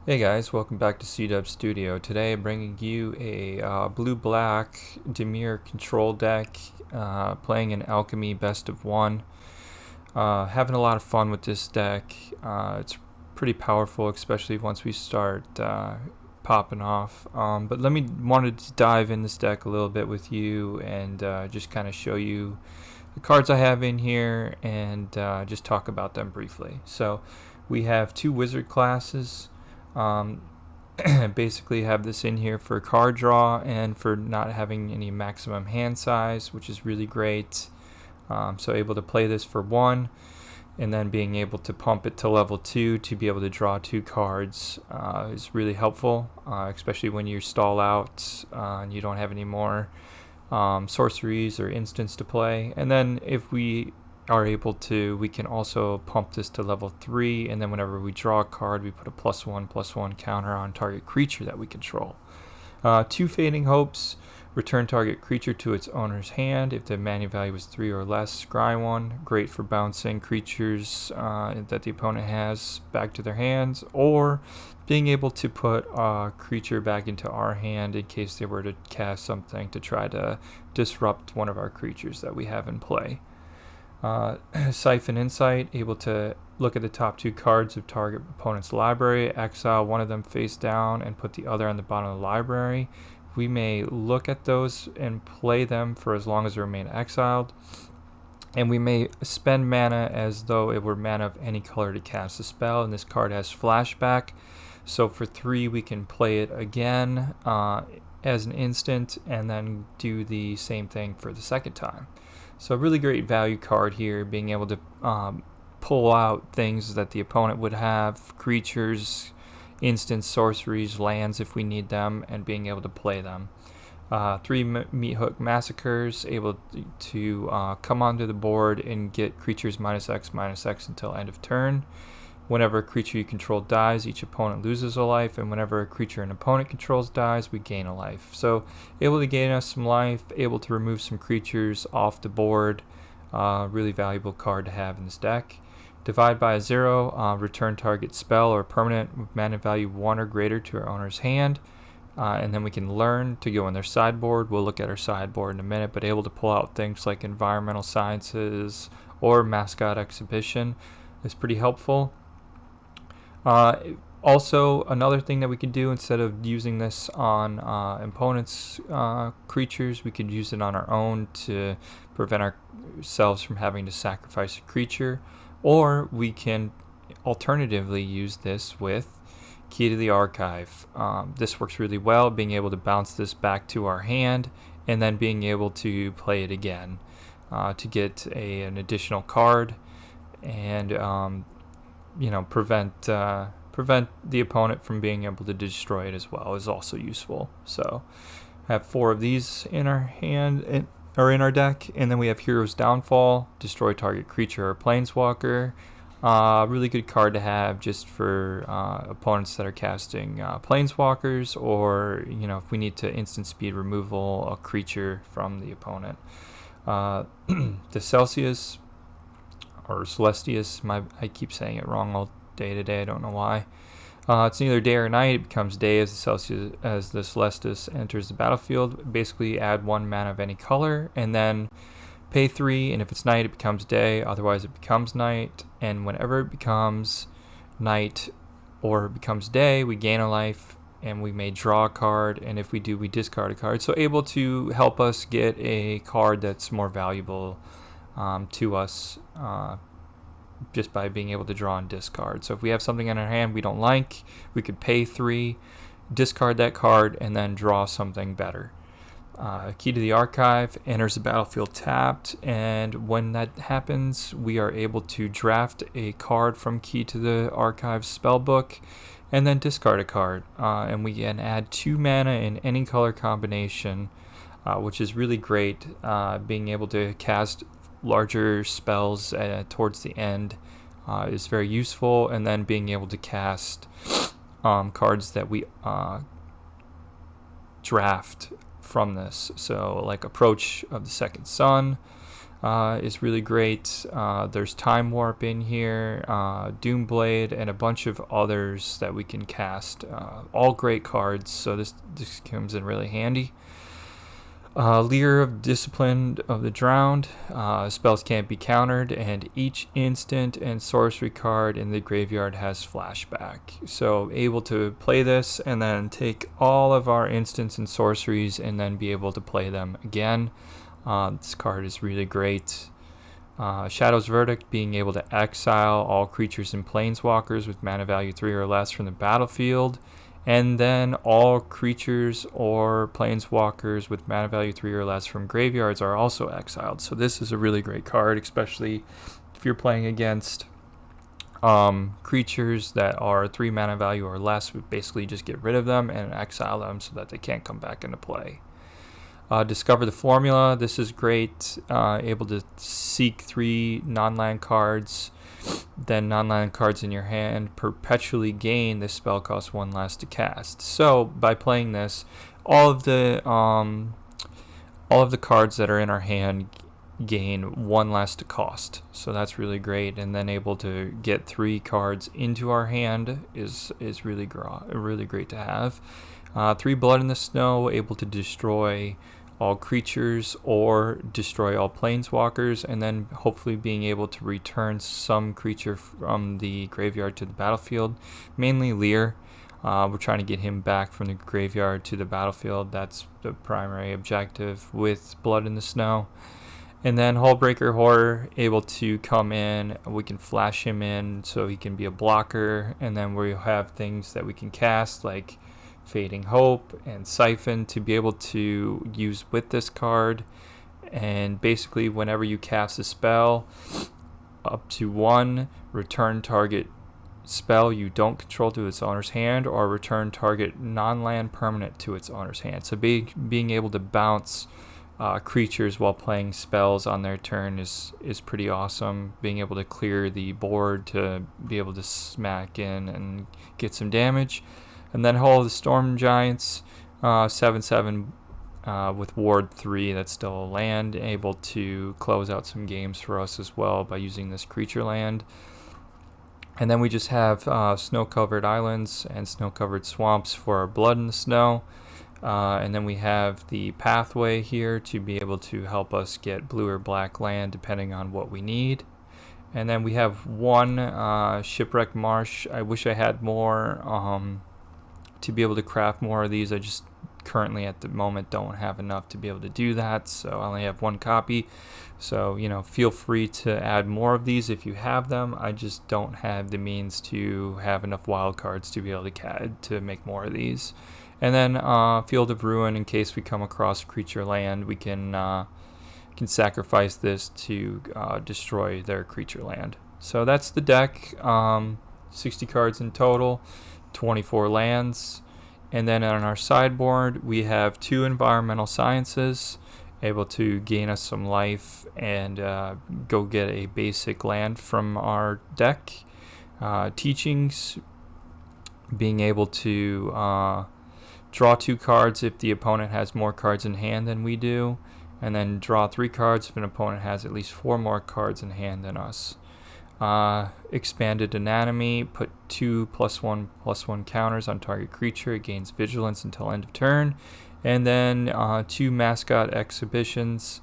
Hey guys, welcome back to CDUB Studio. Today I'm bringing you a blue-black Dimir Control Deck, playing an Alchemy Best of 1. Having a lot of fun with this deck. It's pretty powerful, especially once we start popping off. But wanted to dive in this deck a little bit with you and just kind of show you the cards I have in here and just talk about them briefly. So we have two wizard classes. Basically have this in here for card draw and for not having any maximum hand size, which is really great. So able to play this for 1 and then being able to pump it to level 2 to be able to draw 2 cards is really helpful, especially when you stall out and you don't have any more sorceries or instants to play. And then if we are able to, we can also pump this to level 3, and then whenever we draw a card, we put a +1/+1 counter on target creature that we control. 2 Fading Hopes, return target creature to its owner's hand. If the mana value is 3 or less, scry 1. Great for bouncing creatures that the opponent has back to their hands, or being able to put a creature back into our hand in case they were to cast something to try to disrupt one of our creatures that we have in play. Siphon Insight, able to look at the top 2 cards of target opponent's library, exile one of them face down, and put the other on the bottom of the library. We may look at those and play them for as long as they remain exiled, and we may spend mana as though it were mana of any color to cast a spell, and this card has flashback, so for 3 we can play it again as an instant and then do the same thing for the second time. So a really great value card here, being able to pull out things that the opponent would have, creatures, instants, sorceries, lands if we need them, and being able to play them. 3 Meathook Massacres, able to come onto the board and get creatures -X/-X until end of turn. Whenever a creature you control dies, each opponent loses a life, and whenever a creature an opponent controls dies, we gain a life. So able to gain us some life, able to remove some creatures off the board. Really valuable card to have in this deck. Divide by 0, return target spell or permanent with mana value 1 or greater to our owner's hand. And then we can learn to go in their sideboard. We'll look at our sideboard in a minute, but able to pull out things like environmental sciences or Mascot Exhibition is pretty helpful. Also, another thing that we can do, instead of using this on opponents' creatures, we could use it on our own to prevent ourselves from having to sacrifice a creature. Or we can alternatively use this with Key to the Archive. This works really well, being able to bounce this back to our hand and then being able to play it again to get an additional card and prevent the opponent from being able to destroy it as well is also useful. So have 4 of these in our hand or in our deck, and then we have Hero's Downfall, destroy target creature or planeswalker. Really good card to have just for opponents that are casting planeswalkers, or if we need to instant speed removal a creature from the opponent. The Celsius or Celestus, I keep saying it wrong all day today, I don't know why. It's neither day or night, it becomes day as the Celestus enters the battlefield. Basically add 1 mana of any color and then pay 3, and if it's night it becomes day, otherwise it becomes night, and whenever it becomes night or it becomes day, we gain a life and we may draw a card, and if we do, we discard a card. So able to help us get a card that's more valuable to us just by being able to draw and discard. So if we have something in our hand we don't like, we could pay 3, discard that card, and then draw something better. Key to the Archive, enters the battlefield tapped, and when that happens, we are able to draft a card from Key to the Archive spellbook and then discard a card. And we can add 2 mana in any color combination, which is really great. Being able to cast larger spells towards the end is very useful, and then being able to cast cards that we draft from this, so like Approach of the Second Sun, is really great. There's Time Warp in here, Doomblade, and a bunch of others that we can cast. All great cards, so this comes in really handy. Lier of Discipline of the Drowned. Spells can't be countered, and each instant and sorcery card in the graveyard has flashback. So able to play this and then take all of our instants and sorceries and then be able to play them again. This card is really great. Shadow's Verdict, being able to exile all creatures and planeswalkers with mana value 3 or less from the battlefield. And then all creatures or planeswalkers with mana value 3 or less from graveyards are also exiled. So this is a really great card, especially if you're playing against creatures that are 3 mana value or less. We basically just get rid of them and exile them so that they can't come back into play. Discover the Formula. This is great. Able to seek 3 non-land cards. Then non-land cards in your hand perpetually gain. This spell costs 1 less to cast. So by playing this, all of the cards that are in our hand gain 1 less to cost. So that's really great. And then able to get 3 cards into our hand is really great to have. 3 Blood in the Snow, able to destroy all creatures or destroy all planeswalkers, and then hopefully being able to return some creature from the graveyard to the battlefield, mainly Lier. We're trying to get him back from the graveyard to the battlefield. That's the primary objective with Blood in the Snow. And then Hullbreaker Horror, able to come in. We can flash him in so he can be a blocker, and then we have things that we can cast like Fading Hope and Siphon to be able to use with this card. And basically whenever you cast a spell up to 1, return target spell you don't control to its owner's hand, or return target non-land permanent to its owner's hand. So being able to bounce creatures while playing spells on their turn is pretty awesome. Being able to clear the board to be able to smack in and get some damage. And then Hall of the Storm Giants, 7/7 with Ward 3, that's still a land, able to close out some games for us as well by using this creature land. And then we just have snow-covered islands and snow-covered swamps for our Blood in the Snow. And then we have the Pathway here to be able to help us get blue or black land depending on what we need. And then we have 1 Shipwreck Marsh. I wish I had more to be able to craft more of these. I just currently at the moment don't have enough to be able to do that, so I only have 1 copy. So feel free to add more of these if you have them. I just don't have the means to have enough wild cards to be able to make more of these. And then Field of Ruin, in case we come across creature land, we can sacrifice this to destroy their creature land. So that's the deck. 60 cards in total, 24 lands. And then on our sideboard we have 2 Environmental Sciences, able to gain us some life and go get a basic land from our deck. Teachings, being able to draw 2 cards if the opponent has more cards in hand than we do, and then draw 3 cards if an opponent has at least 4 more cards in hand than us. Expanded Anatomy, put 2 +1/+1 counters on target creature. It gains vigilance until end of turn. And then 2 Mascot Exhibitions,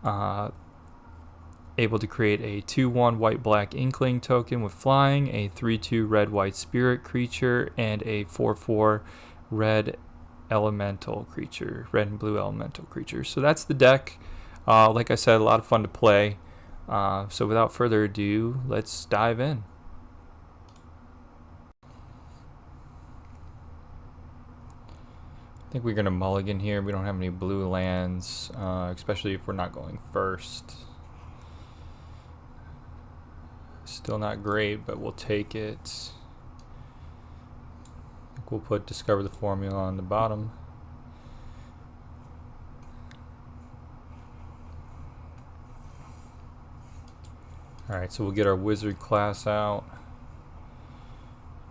able to create a 2/1 white-black Inkling token with flying, a 3/2 red-white spirit creature, and a 4/4 red elemental creature, red and blue elemental creature. So that's the deck. Like I said, a lot of fun to play. So without further ado, let's dive in. I think we're going to mulligan here. We don't have any blue lands, especially if we're not going first. Still not great, but we'll take it. I think we'll put Discover the Formula on the bottom. Alright, so we'll get our Wizard class out.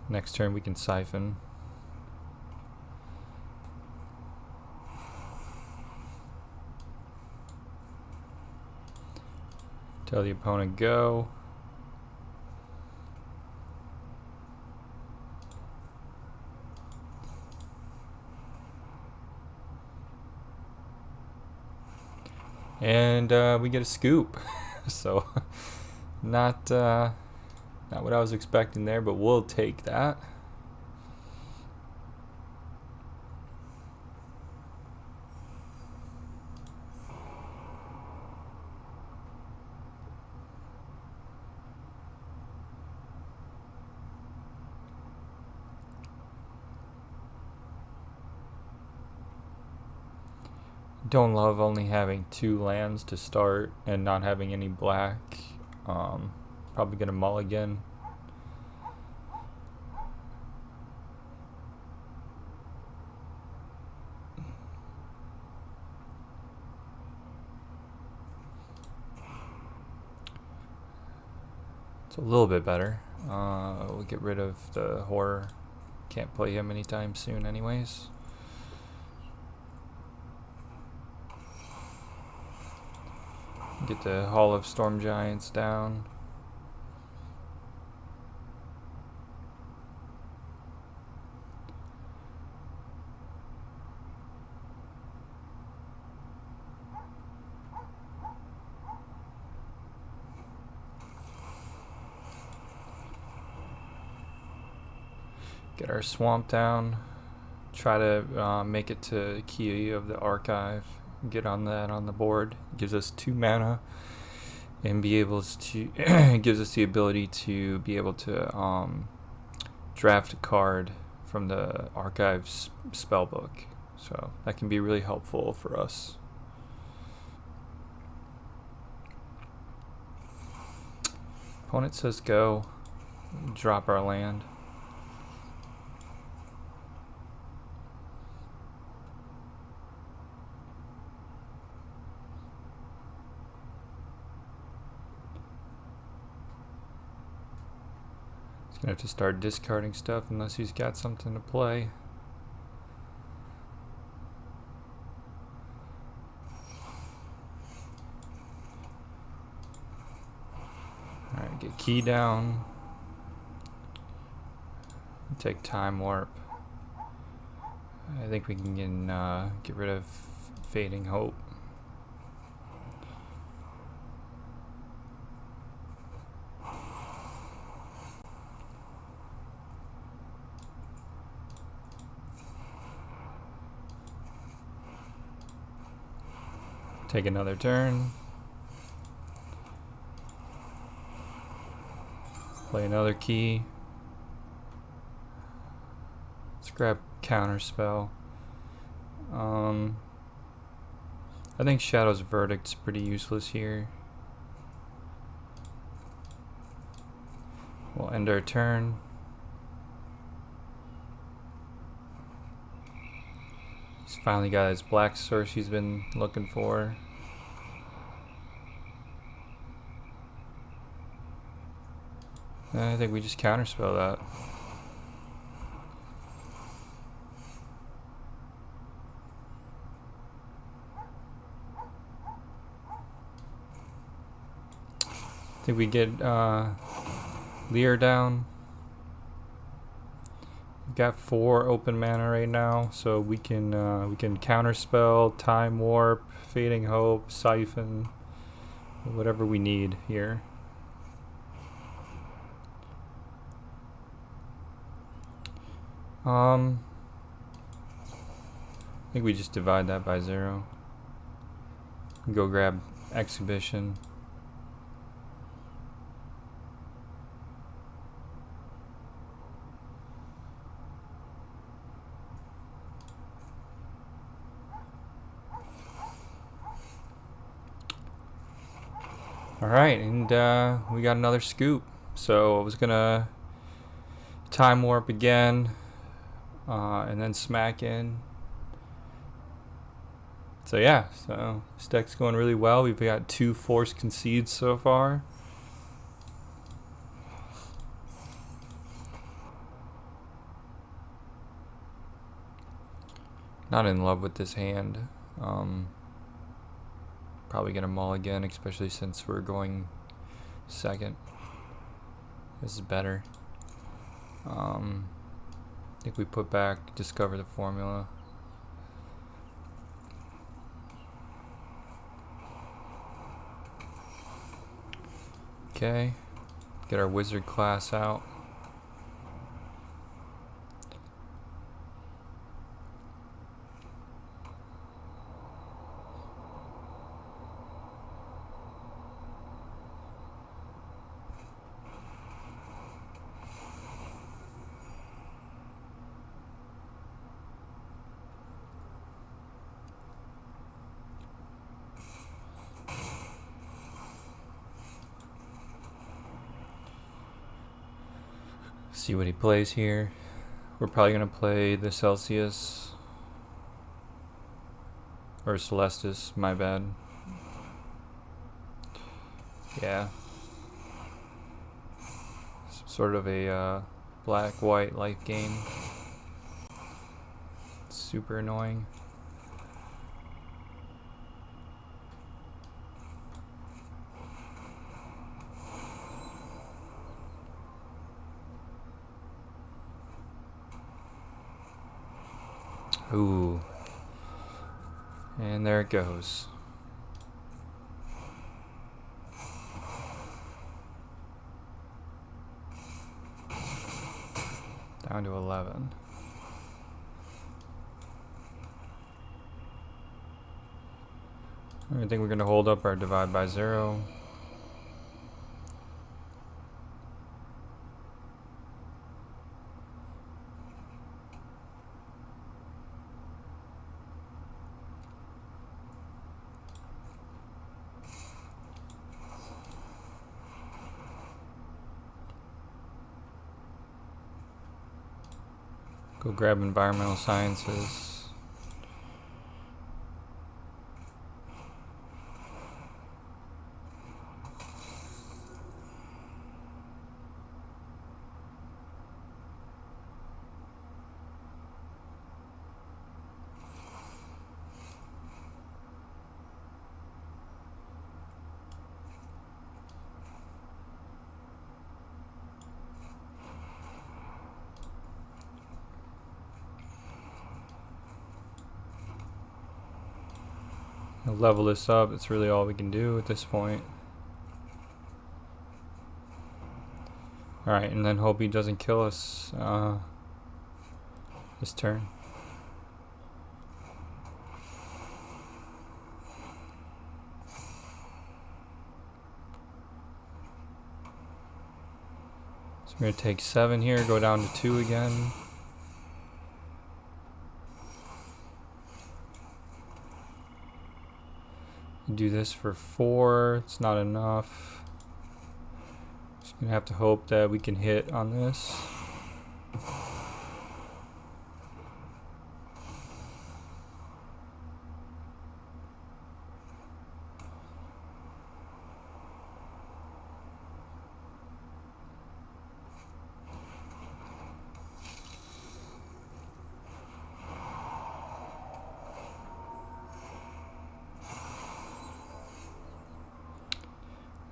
Next turn we can Siphon. Tell the opponent go. And we get a scoop. So not what I was expecting there, but we'll take that. Don't love only having 2 lands to start and not having any black. Probably gonna mulligan. It's a little bit better. We'll get rid of the horror. Can't play him anytime soon anyways. Get the Hall of Storm Giants down. Get our swamp down. Try to make it to key of the archive. Get on that on the board. Gives us 2 mana and be able to gives us the ability to be able to draft a card from the archive's spellbook. So that can be really helpful for us. Opponent says go. Drop our land. Gonna have to start discarding stuff unless he's got something to play. Alright, get key down. Take time warp. I think we can get rid of fading hope. Take another turn. Play another key. Let's grab counterspell. I think Shadow's Verdict's pretty useless here. We'll end our turn. He's finally got his black source he's been looking for. I think we just counterspell that. I think we get Lier down. We've got 4 open mana right now, so we can counterspell, time warp, fading hope, siphon, whatever we need here. I think we just divide that by 0. Go grab Exhibition. Alright, and we got another scoop. So I was gonna time warp again, and then smack in. So yeah, so this deck's going really well. We've got 2 forced concedes so far. Not in love with this hand. Probably gonna mulligan, especially since we're going second. This is better. I think we put back discover the formula. Okay, get our wizard class out. See what he plays here. We're probably gonna play the Celsius or Celestus, my bad. Yeah. Sort of a black-white life game. Super annoying. Ooh. And there it goes. Down to 11. I think we're going to hold up our divide by 0. Go grab environmental sciences. Level this up. It's really all we can do at this point. Alright, and then hope he doesn't kill us this turn. So we're going to take 7 here, go down to 2 again. Do this for 4. It's not enough. Just gonna have to hope that we can hit on this.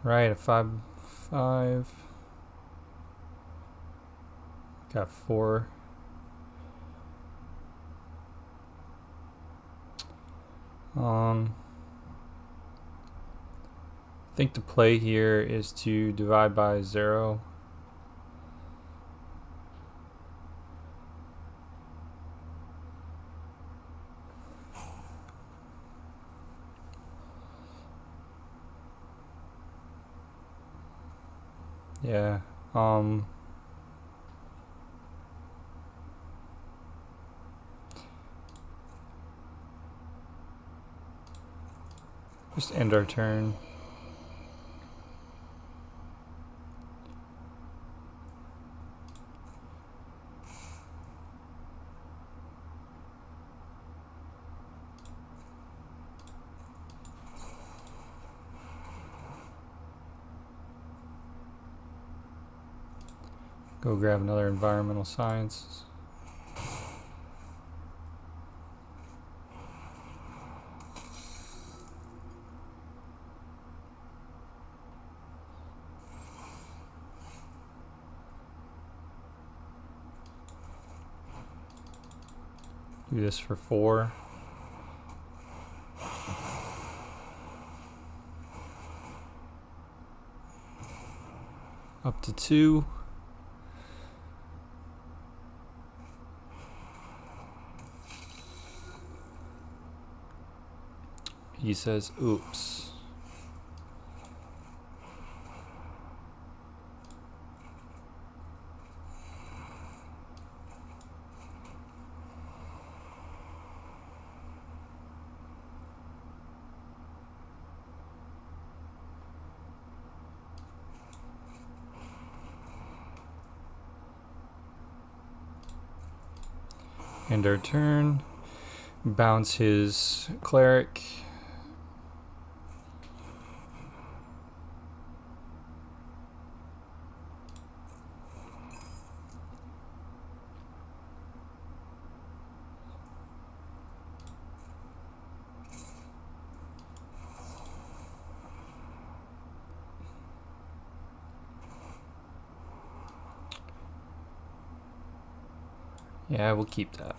Right, a 5/5. Got 4. I think the play here is to divide by 0. Yeah, just end our turn. Go grab another environmental science. Do this for 4. Up to 2. He says, oops. End our turn. Bounce his cleric. Yeah, we'll keep that.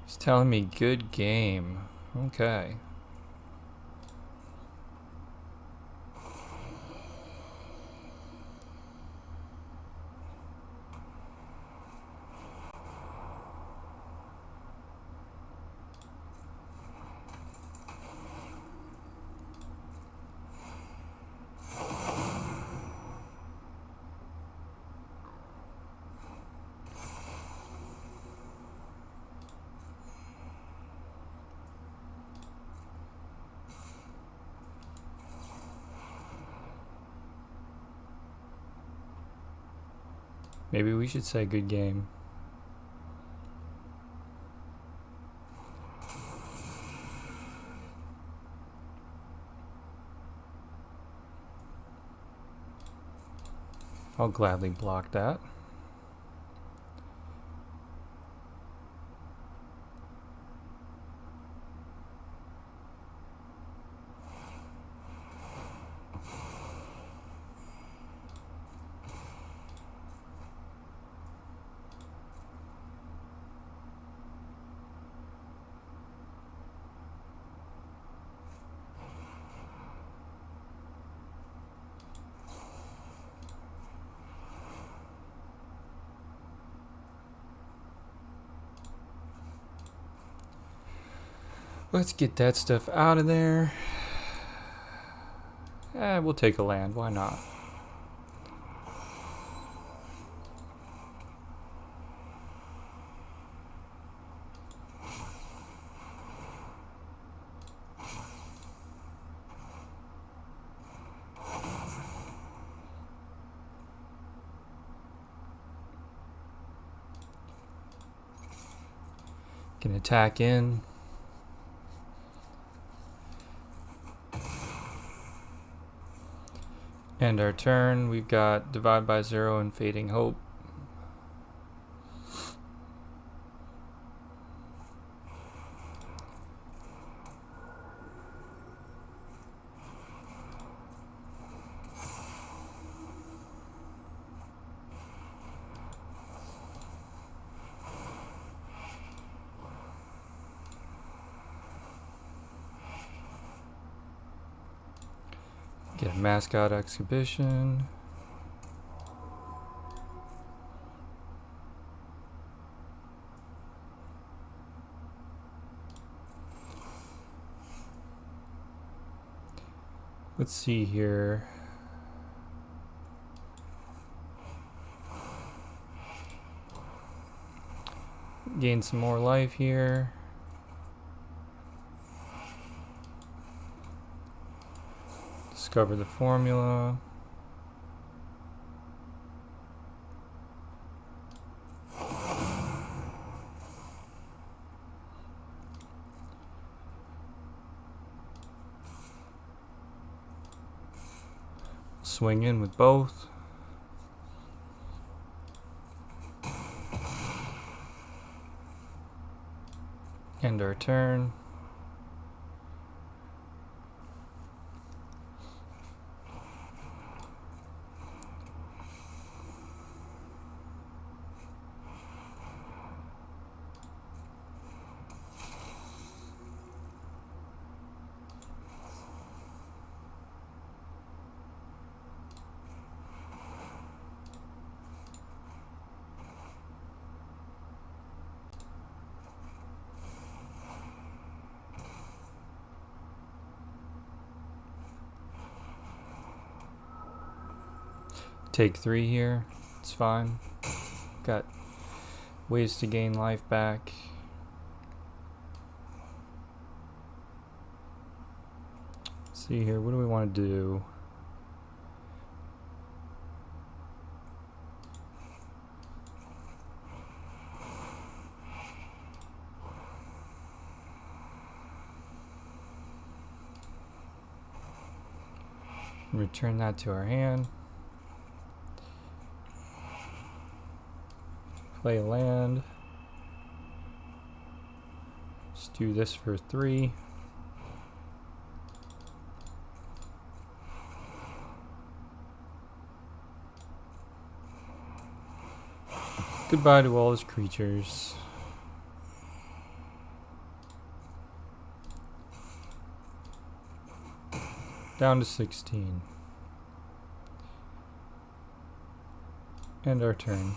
He's telling me good game. Okay. Maybe we should say good game. I'll gladly block that. Let's get that stuff out of there. We'll take a land, why not? Can attack in. End our turn. We've got Divide by Zero and Fading Hope. Get a Mascot Exhibition. Let's see here. Gain some more life here. Discover the formula. Swing in with both. End our turn. take 3 here. It's fine. Got ways to gain life back. Let's see here, what do we want to do? Return that to our hand. Play a land. Let's do this for 3. Goodbye to all his creatures. Down to 16. End our turn.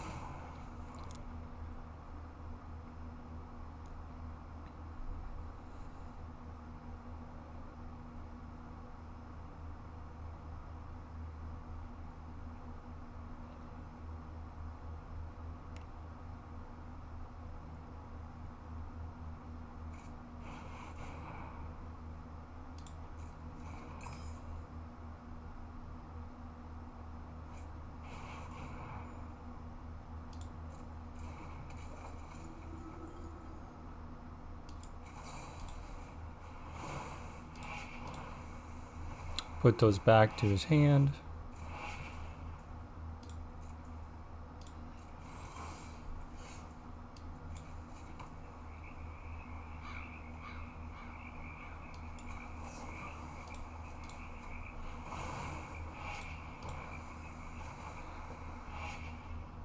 Put those back to his hand.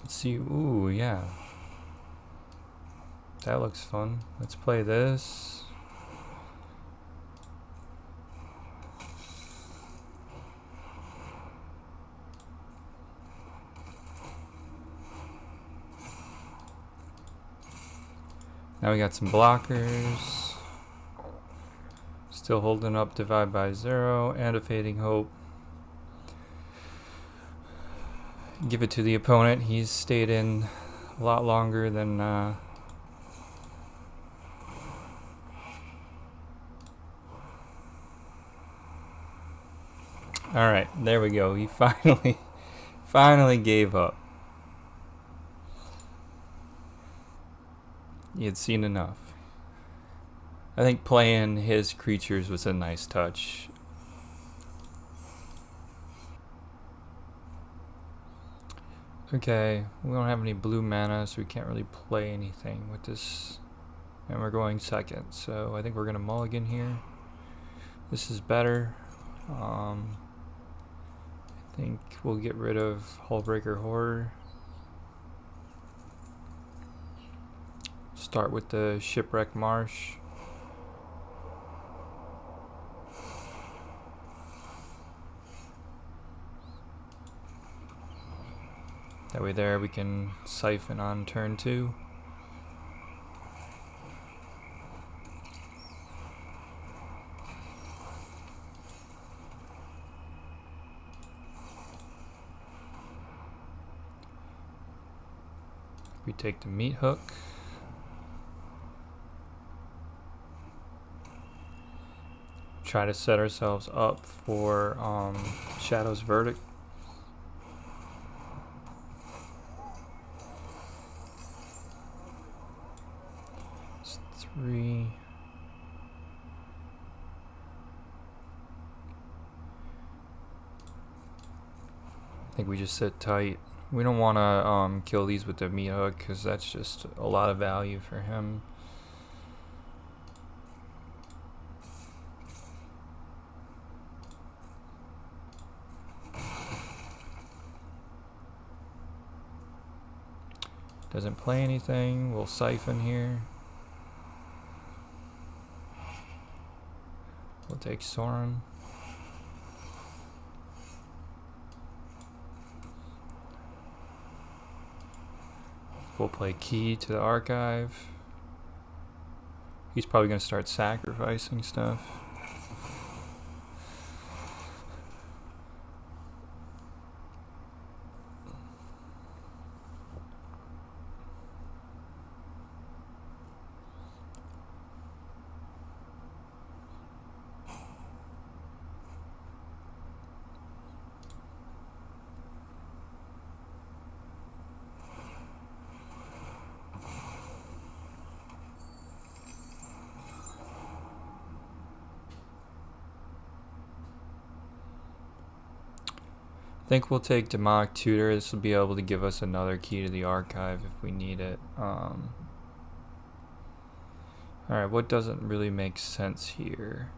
Let's see. Ooh, yeah. That looks fun. Let's play this. Now we got some blockers. Still holding up Divide by 0 and a Fading Hope. Give it to the opponent. He's stayed in a lot longer than Alright, there we go. He finally gave up. He had seen enough. I think playing his creatures was a nice touch. Okay, we don't have any blue mana, so we can't really play anything with this. And we're going second, so I think we're going to mulligan here. This is better. I think we'll get rid of Hullbreaker Horror. Start with the Shipwreck Marsh. That way there we can Siphon on turn 2. We take the Meathook. Try to set ourselves up for Shadow's Verdict. It's 3. I think we just sit tight. We don't want to kill these with the Meathook because that's just a lot of value for him. Doesn't play anything. We'll Siphon here. We'll take Sorin. We'll play Key to the Archive. He's probably going to start sacrificing stuff. I think we'll take Demonic Tutor. This will be able to give us another key to the archive if we need it. Alright, what doesn't really make sense here?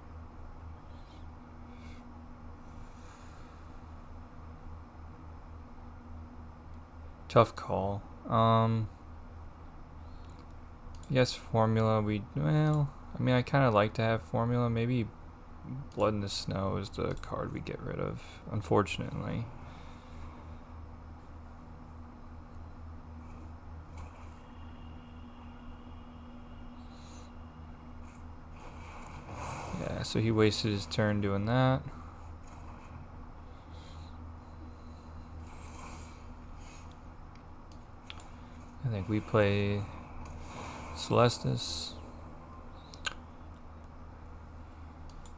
Tough call. Yes, Formula, well, I mean, I kind of like to have Formula. Maybe Blood in the Snow is the card we get rid of, unfortunately. Yeah, so he wasted his turn doing that. I think we play Celestus.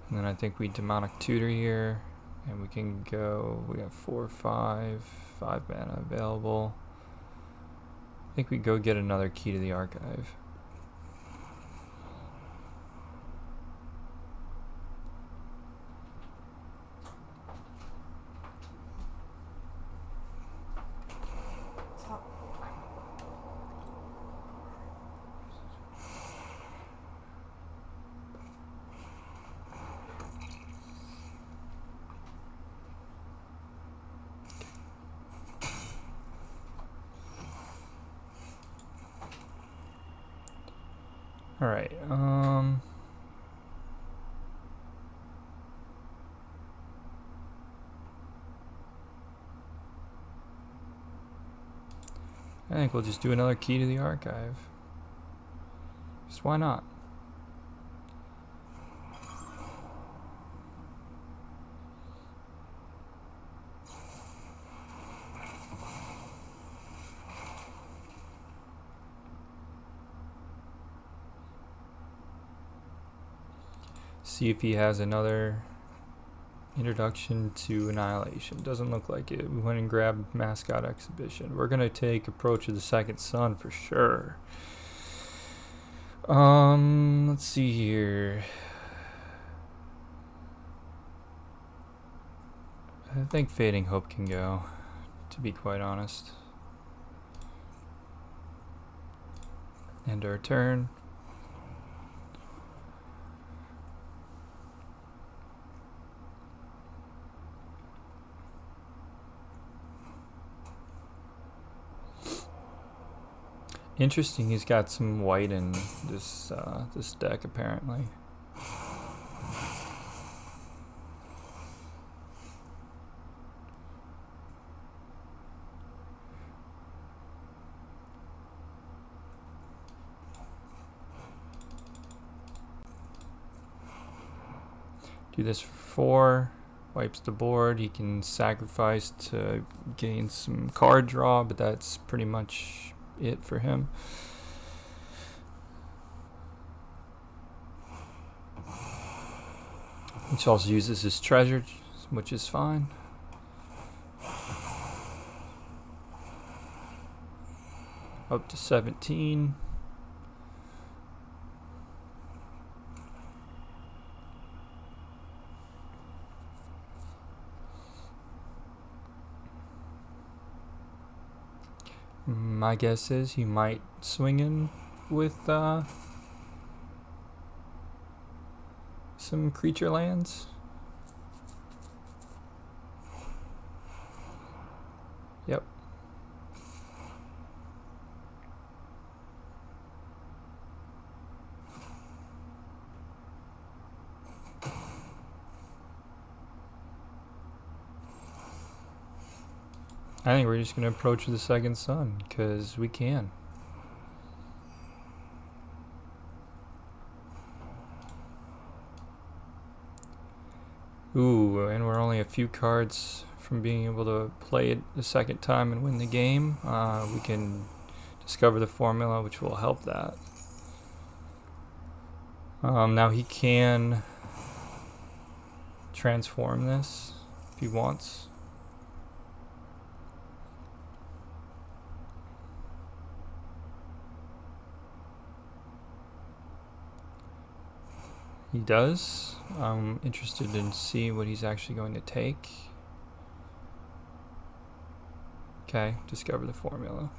And then I think we Demonic Tutor here. And we can go, we have 4, 5 mana available. I think we go get another key to the archive. Alright, I think we'll just do another key to the archive. Just why not? See if he has another introduction to Annihilation. Doesn't look like it. We went and grabbed Mascot Exhibition. We're gonna take Approach of the Second Sun for sure. Let's see here. I think Fading Hope can go, to be quite honest. End our turn. Interesting, he's got some white in this this deck apparently. Do this for 4, wipes the board. He can sacrifice to gain some card draw, but that's pretty much it for him. Which also uses his treasure, which is fine. Up to 17. My guess is he might swing in with some creature lands. Yep. I think we're just going to approach the Second Sun, because we can. Ooh, and we're only a few cards from being able to play it the second time and win the game. We can discover the formula, which will help that. Now he can transform this if he wants. He does. I'm interested in see what he's actually going to take. Okay, discover the formula.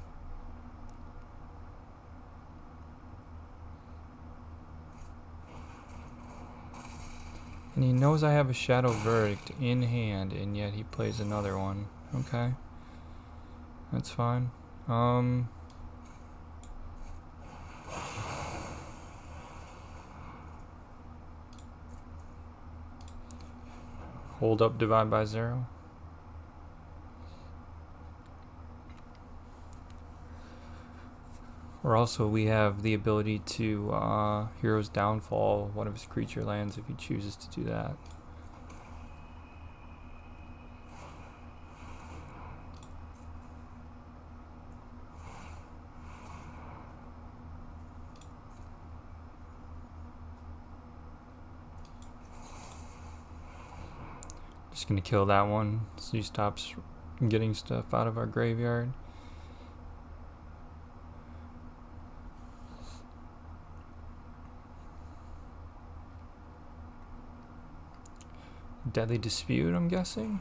And he knows I have a Shadow Verdict in hand, and yet he plays another one. Okay. That's fine. Hold up, divide by 0. Or also we have the ability to Hero's Downfall one of his creature lands if he chooses to do that. Just gonna kill that one so he stops getting stuff out of our graveyard. Deadly Dispute, I'm guessing.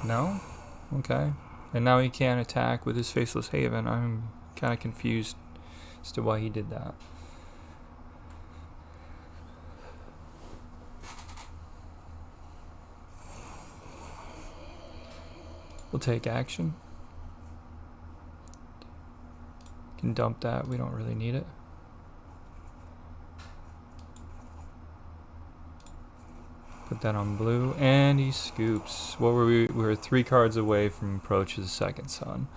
No? Okay. And now he can't attack with his Faceless Haven. I'm kind of confused as to why he did that. We'll take action. Can dump that, we don't really need it. Put that on blue, and he scoops. What were we? We were 3 cards away from Approach of the Second Sun.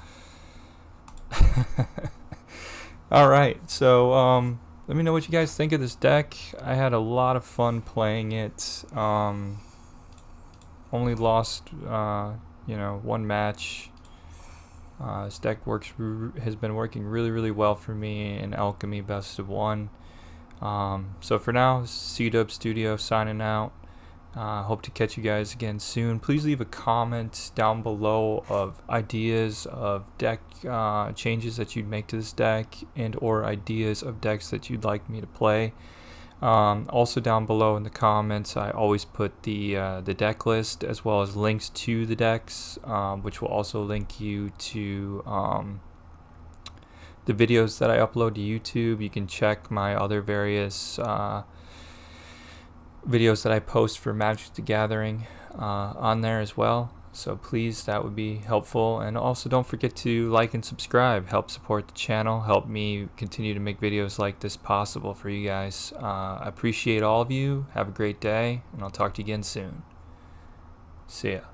Alright, so let me know what you guys think of this deck. I had a lot of fun playing it. Only lost, one match. This deck has been working really well for me in Alchemy Best of 1. So for now, this is CDUB Studio signing out. Hope to catch you guys again soon. Please leave a comment down below of ideas of deck changes that you'd make to this deck, and or ideas of decks that you'd like me to play. Also down below in the comments, I always put the deck list as well as links to the decks, which will also link you to the videos that I upload to YouTube. You can check my other various videos that I post for Magic the Gathering on there as well. So please, that would be helpful. And also don't forget to like and subscribe. Help support the channel. Help me continue to make videos like this possible for you guys. I appreciate all of you. Have a great day, and I'll talk to you again soon. See ya.